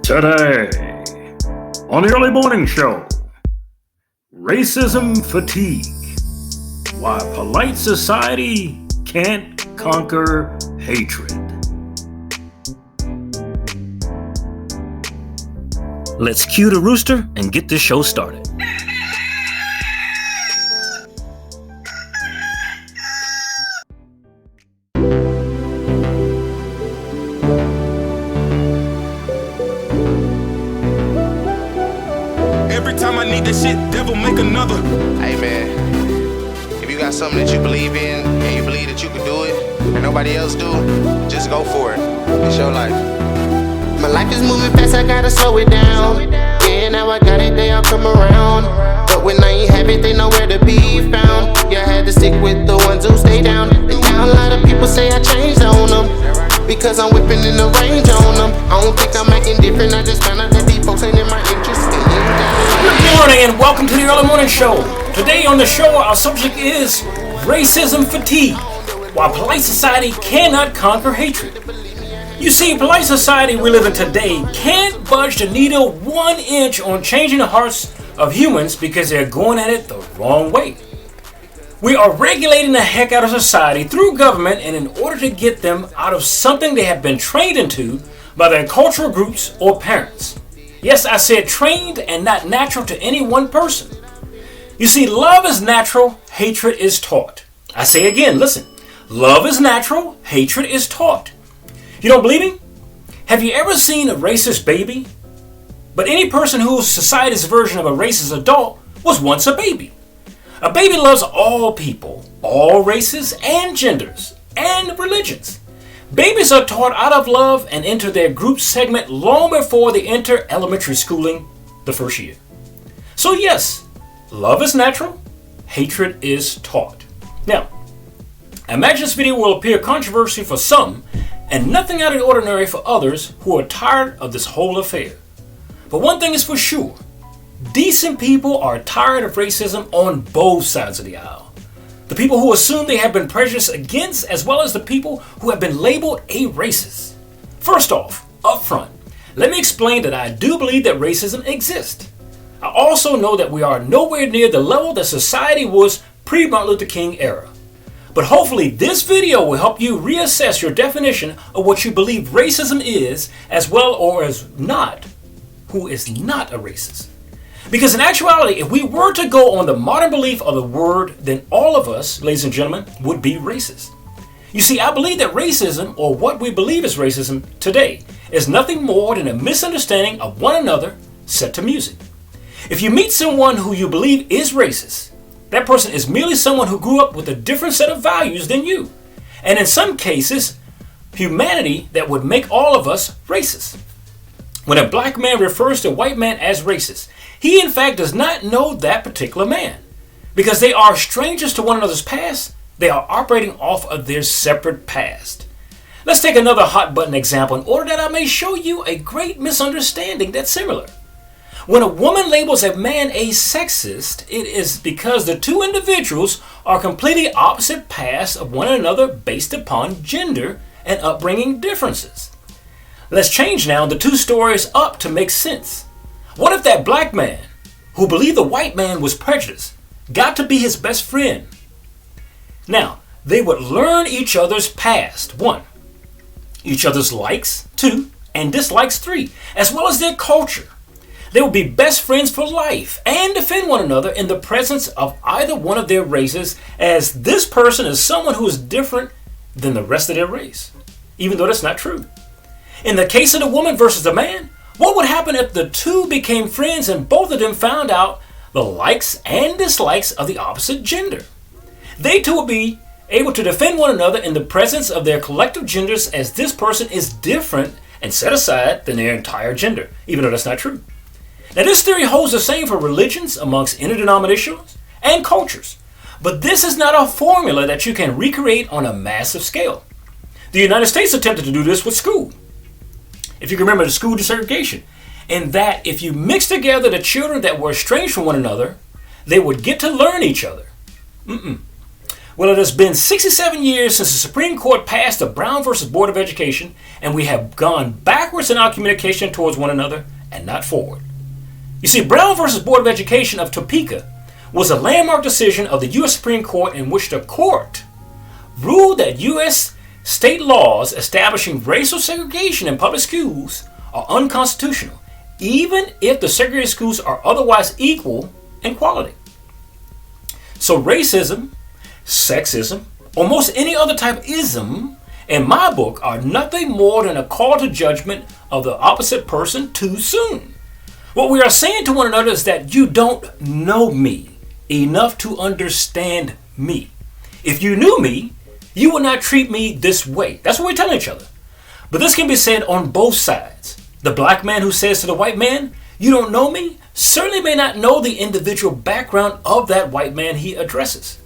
Today, on the early morning show, racism fatigue. Why polite society can't conquer hatred. Let's cue the rooster and get this show started. Every time I need that shit, devil make another. Hey man, if you got something that you believe in and you believe that you can do it and nobody else do, just go for it. It's your life. My life is moving fast, I gotta slow it down. Yeah, now I got it, they all come around. But when I ain't have it, they nowhere to be found. Yeah, I had to stick with the ones who stay down. And now a lot of people say I changed on them, because I'm whipping in the range on them. I don't think I'm acting different, I just found out that these folks ain't in my interest. Good morning and welcome to the early morning show. Today on the show, our subject is racism fatigue. Why polite society cannot conquer hatred. You see, polite society we live in today can't budge the needle 1 inch on changing the hearts of humans because they're going at it the wrong way. We are regulating the heck out of society through government, and in order to get them out of something they have been trained into by their cultural groups or parents. Yes, I said trained and not natural to any one person. You see, love is natural, hatred is taught. I say again, listen. Love is natural, hatred is taught. You don't believe me? Have you ever seen a racist baby? But any person whose society's version of a racist adult was once a baby. A baby loves all people, all races and genders and religions. Babies are taught out of love and enter their group segment long before they enter elementary schooling the first year. So yes, love is natural, hatred is taught. Now, imagine this video will appear controversial for some and nothing out of the ordinary for others who are tired of this whole affair. But one thing is for sure, decent people are tired of racism on both sides of the aisle. The people who assume they have been prejudiced against, as well as the people who have been labeled a racist. First off, up front, let me explain that I do believe that racism exists. I also know that we are nowhere near the level that society was pre-Martin Luther King era. But hopefully this video will help you reassess your definition of what you believe racism is, as well or as not, who is not a racist. Because in actuality, if we were to go on the modern belief of the word, then all of us, ladies and gentlemen, would be racist. You see, I believe that racism, or what we believe is racism today, is nothing more than a misunderstanding of one another set to music. If you meet someone who you believe is racist, that person is merely someone who grew up with a different set of values than you. And in some cases, humanity that would make all of us racist. When a black man refers to a white man as racist, he in fact does not know that particular man. Because they are strangers to one another's past, they are operating off of their separate past. Let's take another hot button example in order that I may show you a great misunderstanding that's similar. When a woman labels a man a sexist, it is because the two individuals are completely opposite paths of one another based upon gender and upbringing differences. Let's change now the two stories up to make sense. What if that black man, who believed the white man was prejudiced, got to be his best friend? Now, they would learn each other's past, 1, each other's likes, 2, and dislikes, 3, as well as their culture. They would be best friends for life and defend one another in the presence of either one of their races, as this person is someone who is different than the rest of their race, even though that's not true. In the case of the woman versus the man, what would happen if the two became friends and both of them found out the likes and dislikes of the opposite gender? They too would be able to defend one another in the presence of their collective genders, as this person is different and set aside than their entire gender, even though that's not true. Now this theory holds the same for religions amongst interdenominations and cultures, but this is not a formula that you can recreate on a massive scale. The United States attempted to do this with school. If you can remember the school desegregation, and that if you mix together the children that were estranged from one another, they would get to learn each other. Well, it has been 67 years since the Supreme Court passed the Brown versus Board of Education, and we have gone backwards in our communication towards one another and not forward. You see, Brown versus Board of Education of Topeka was a landmark decision of the U.S. Supreme Court in which the court ruled that U.S. state laws establishing racial segregation in public schools are unconstitutional, even if the segregated schools are otherwise equal in quality. So racism, sexism, or most any other type of ism in my book are nothing more than a call to judgment of the opposite person too soon. What we are saying to one another is that you don't know me enough to understand me. If you knew me, you would not treat me this way. That's what we're telling each other. But this can be said on both sides. The black man who says to the white man, "You don't know me," certainly may not know the individual background of that white man he addresses.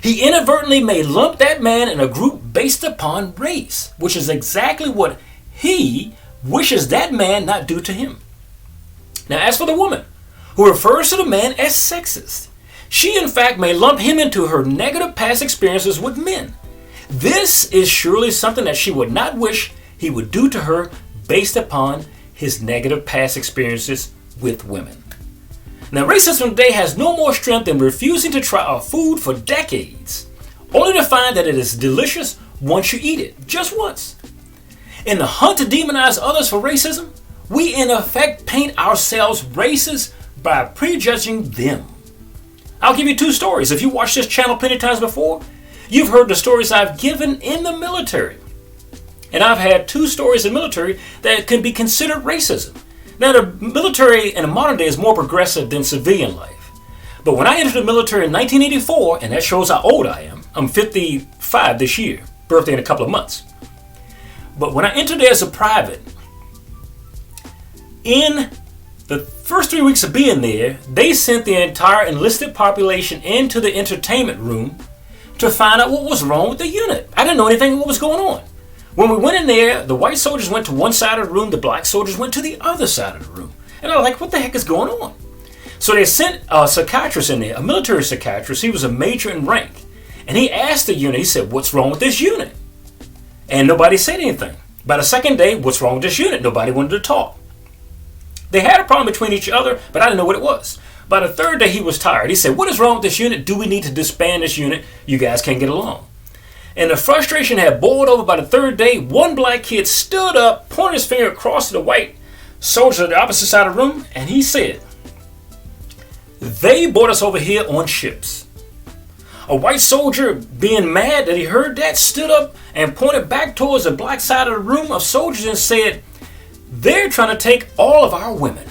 He inadvertently may lump that man in a group based upon race, which is exactly what he wishes that man not do to him. Now, as for the woman who refers to the man as sexist, she in fact may lump him into her negative past experiences with men. This is surely something that she would not wish he would do to her based upon his negative past experiences with women. Now, racism today has no more strength than refusing to try our food for decades, only to find that it is delicious once you eat it, just once. In the hunt to demonize others for racism, we in effect paint ourselves racist by prejudging them. I'll give you two stories. If you watched this channel plenty of times before, you've heard the stories I've given in the military. And I've had two stories in the military that can be considered racism. Now, the military in the modern day is more progressive than civilian life. But when I entered the military in 1984, and that shows how old I am, I'm 55 this year, birthday in a couple of months. But when I entered there as a private, in the first 3 weeks of being there, they sent the entire enlisted population into the entertainment room to find out what was wrong with the unit. I didn't know anything what was going on. When we went in there, the white soldiers went to one side of the room, the black soldiers went to the other side of the room. And I was like, what the heck is going on? So they sent a psychiatrist in there, a military psychiatrist. He was a major in rank. And he asked the unit, he said, "What's wrong with this unit?" And nobody said anything. By the second day, "What's wrong with this unit?" Nobody wanted to talk. They had a problem between each other, but I didn't know what it was. By the third day, he was tired. He said, "What is wrong with this unit? Do we need to disband this unit? You guys can't get along." And the frustration had boiled over. By the third day, one black kid stood up, pointed his finger across to the white soldier at the opposite side of the room, and he said, "They brought us over here on ships." A white soldier, being mad that he heard that, stood up and pointed back towards the black side of the room of soldiers and said, "They're trying to take all of our women."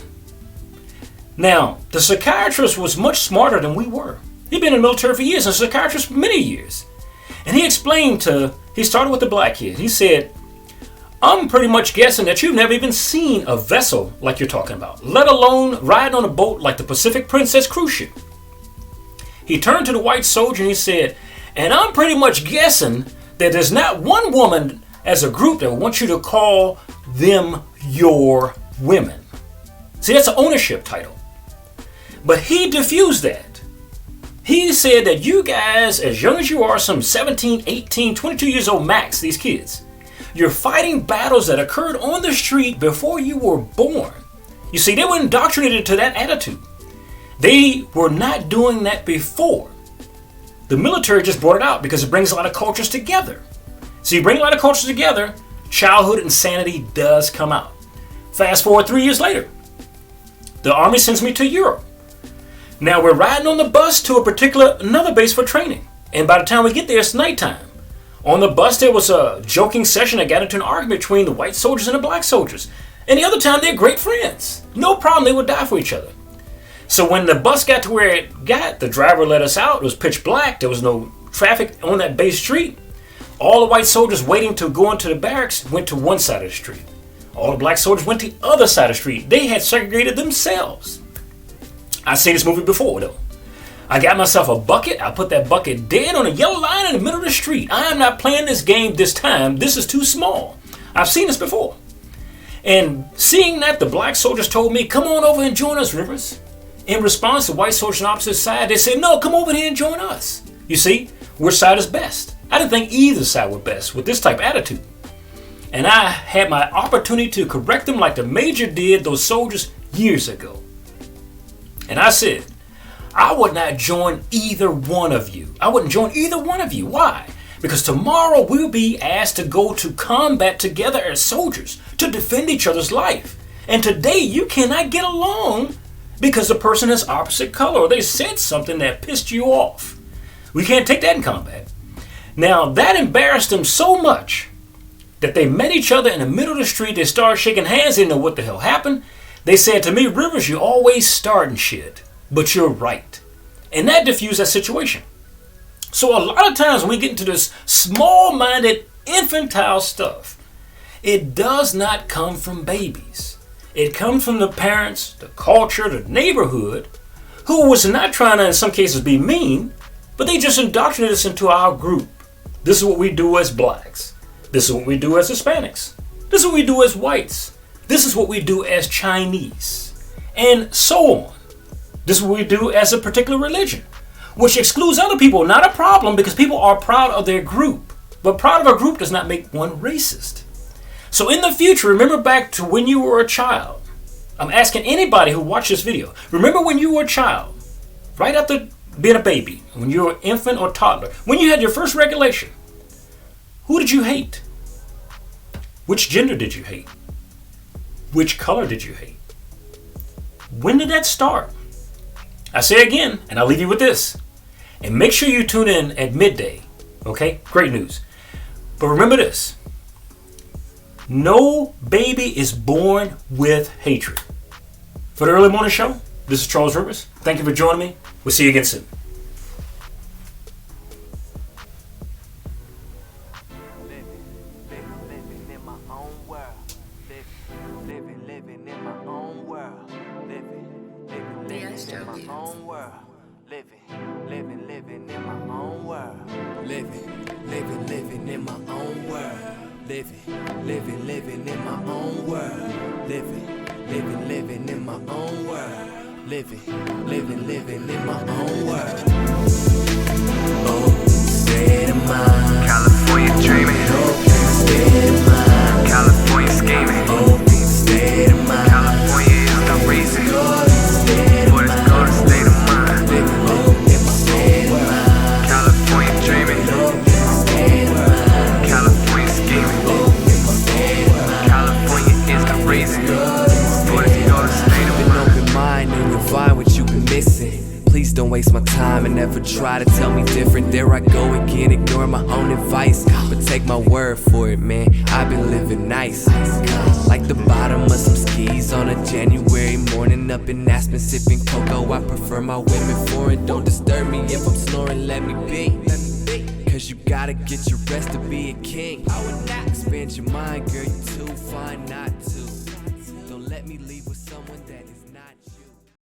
Now, the psychiatrist was much smarter than we were. He'd been in the military for years, and a psychiatrist for many years. And he started with the black kid. He said, "I'm pretty much guessing that you've never even seen a vessel like you're talking about, let alone ride on a boat like the Pacific Princess cruise ship." He turned to the white soldier and he said, "And I'm pretty much guessing that there's not one woman as a group that wants you to call them your women." See, that's an ownership title. But he diffused that. He said that you guys, as young as you are, some 17, 18, 22 years old max, these kids, you're fighting battles that occurred on the street before you were born. You see, they were indoctrinated to that attitude. They were not doing that before. The military just brought it out because it brings a lot of cultures together. So you bring a lot of cultures together, childhood insanity does come out. Fast forward 3 years later, the Army sends me to Europe. Now we're riding on the bus to another base for training. And by the time we get there, it's nighttime. On the bus, there was a joking session that got into an argument between the white soldiers and the black soldiers. And the other time, they're great friends. No problem, they would die for each other. So when the bus got to where it got, the driver let us out. It was pitch black. There was no traffic on that base street. All the white soldiers waiting to go into the barracks went to one side of the street. All the black soldiers went to the other side of the street. They had segregated themselves. I've seen this movie before, though. I got myself a bucket. I put that bucket dead on a yellow line in the middle of the street. I am not playing this game this time. This is too small. I've seen this before. And seeing that, the black soldiers told me, "Come on over and join us, Rivers." In response, the white soldiers on the opposite side, they said, "No, come over here and join us." You see, which side is best. I didn't think either side were best with this type of attitude. And I had my opportunity to correct them like the Major did those soldiers years ago. And I said, I would not join either one of you. I wouldn't join either one of you. Why? Because tomorrow we'll be asked to go to combat together as soldiers to defend each other's life. And today you cannot get along because the person has opposite color or they said something that pissed you off. We can't take that in combat. Now that embarrassed them so much that they met each other in the middle of the street. They started shaking hands. They didn't know what the hell happened. They said to me, Rivers, you always starting shit, but you're right. And that diffused that situation. So a lot of times when we get into this small-minded, infantile stuff, it does not come from babies. It comes from the parents, the culture, the neighborhood, who was not trying to, in some cases, be mean, but they just indoctrinated us into our group. This is what we do as blacks. This is what we do as Hispanics. This is what we do as whites. This is what we do as Chinese. And so on. This is what we do as a particular religion, which excludes other people. Not a problem because people are proud of their group. But proud of a group does not make one racist. So in the future, remember back to when you were a child. I'm asking anybody who watched this video. Remember when you were a child, right after being a baby, when you were an infant or toddler, when you had your first regulation. Who did you hate? Which gender did you hate? Which color did you hate? When did that start? I say again, and I'll leave you with this. And make sure you tune in at midday. Okay? Great news. But remember this. No baby is born with hatred. For the Early Morning Show, this is Charles Rivers. Thank you for joining me. We'll see you again soon. Living in my own world. Living in my own world. Living in my own world. Living in my own world. Living in my own world. Oh, state of mind. California dreaming. Oh, state of mind. California scheming. Oh, state of mind. California is the reason for this golden state of mind. California dreaming. California scheming. California is the reason for this golden state of mind. Open mind and you'll find what you've been missing. Please don't waste my time and never try to tell me different. There I go again, ignoring my own advice. But take my word for it, man, I've been living nice. Like the bottom of some skis on a January morning. Up in Aspen sipping cocoa. I prefer my women foreign. Don't disturb me if I'm snoring, let me be. Cause you gotta get your rest to be a king. I would not expand your mind, girl, you too fine.